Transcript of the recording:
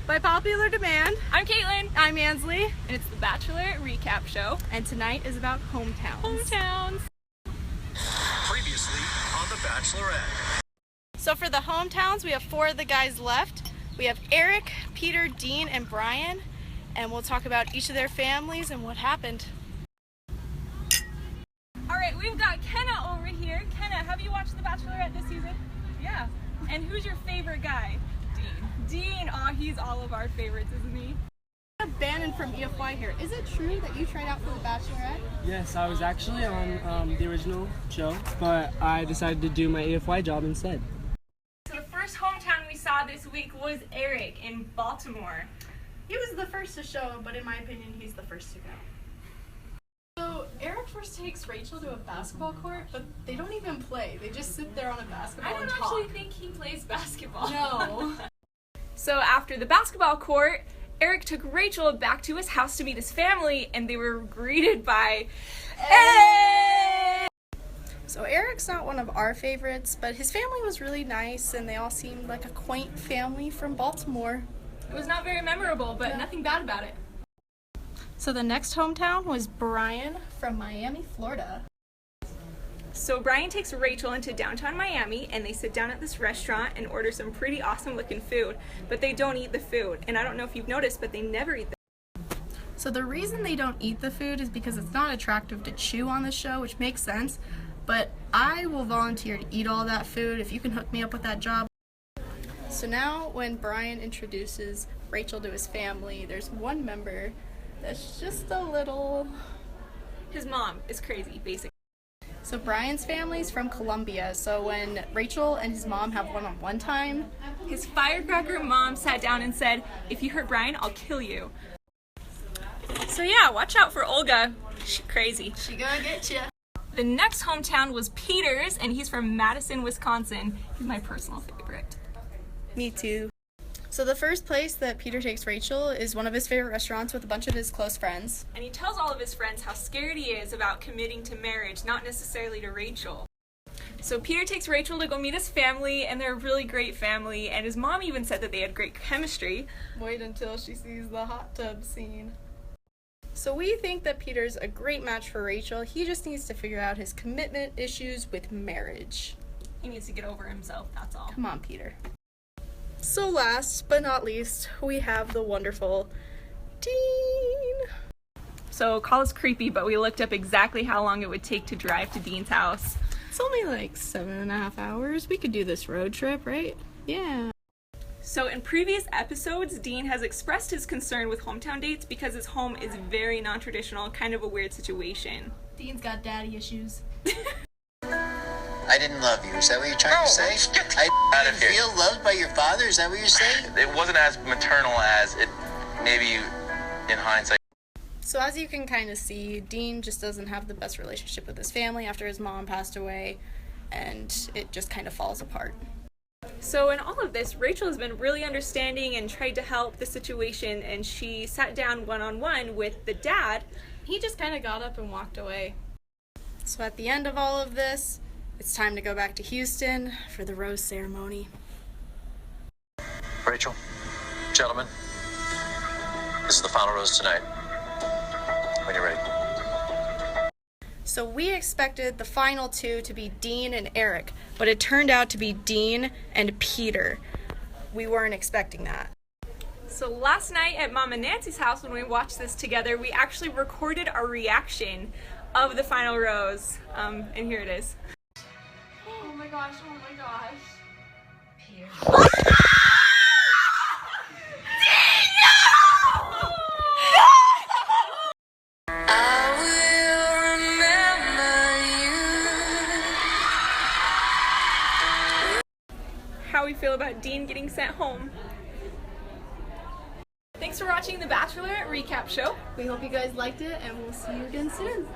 By popular demand, I'm Caitlin. I'm Ansley, And it's the Bachelorette recap show. and tonight is about hometowns. Hometowns. Previously on The Bachelorette. So for the hometowns, we have 4 of the guys left. We have Eric, Peter, Dean, and Brian, and we'll talk about each of their families and what happened. All right, we've got Kenna over here. Kenna, have you watched The Bachelorette this season? Yeah. And who's your favorite guy? Dean. Aw, he's all of our favorites, isn't he? Bannon from EFY here. Is it true that you tried out for the Bachelorette? Yes, I was actually on the original show, but I decided to do my AFY job instead. So the first hometown we saw this week was Eric in Baltimore. He was the first to show, but in my opinion, he's the first to go. So Eric first takes Rachel to a basketball court, but they don't even play. They just sit there on a basketball I and don't talk. actually think he plays basketball. No. So after the basketball court, Eric took Rachel back to his house to meet his family, and they were greeted by hey! So Eric's not one of our favorites, but his family was really nice, and they all seemed like a quaint family from Baltimore. It was not very memorable, but Yeah. nothing bad about it. So the next hometown was Brian from Miami, Florida. So Brian takes Rachel into downtown Miami, and they sit down at this restaurant and order some pretty awesome looking food, but they don't eat the food. And I don't know if you've noticed, but they never eat the So the reason they don't eat the food is because it's not attractive to chew on the show, which makes sense, but I will volunteer to eat all that food if you can hook me up with that job. So now when Brian introduces Rachel to his family, there's one member that's just a little... His mom is crazy, basically. So Brian's family's from Colombia, so when Rachel and his mom have one-on-one time, His firecracker mom sat down and said, "If you hurt Brian, I'll kill you." So yeah, watch out for Olga. She's crazy. she gonna get ya. The next hometown was Peter's, and he's from Madison, Wisconsin. He's my personal favorite. Me too. So the first place that Peter takes Rachel is one of his favorite restaurants with a bunch of his close friends. And he tells all of his friends how scared he is about committing to marriage, not necessarily to Rachel. So Peter takes Rachel to go meet his family, and they're a really great family, and his mom even said that they had great chemistry. Wait until she sees the hot tub scene. So we think that Peter's a great match for Rachel. He just needs to figure out his commitment issues with marriage. He needs to get over himself, that's all. Come on, Peter. So last but not least, we have the wonderful Dean. So call us creepy, but we looked up exactly how long it would take to drive to Dean's house. It's only like 7.5 hours. We could do this road trip, right? Yeah. So in previous episodes, Dean has expressed his concern with hometown dates because his home is very non-traditional, kind of a weird situation. Dean's got daddy issues. I didn't love you. Is that what you're trying to say? I out of here. feel loved by your father? Is that what you're saying? It wasn't as maternal as it maybe in hindsight. So as you can kind of see, Dean just doesn't have the best relationship with his family after his mom passed away, and it just kind of falls apart. So in all of this, Rachel has been really understanding and tried to help the situation, and she sat down one-on-one with the dad. He just kind of got up and walked away. So at the end of all of this, it's time to go back to Houston for the rose ceremony. Rachel, gentlemen, this is the final rose tonight. When you're ready. So we expected the final 2 to be Dean and Eric, but it turned out to be Dean and Peter. We weren't expecting that. So last night at Mama Nancy's house, when we watched this together, we actually recorded our reaction of the final rose, and here it is. Oh my gosh, oh my gosh. How we feel about Dean getting sent home. Thanks for watching the Bachelorette recap show. We hope you guys liked it, and we'll see you again soon.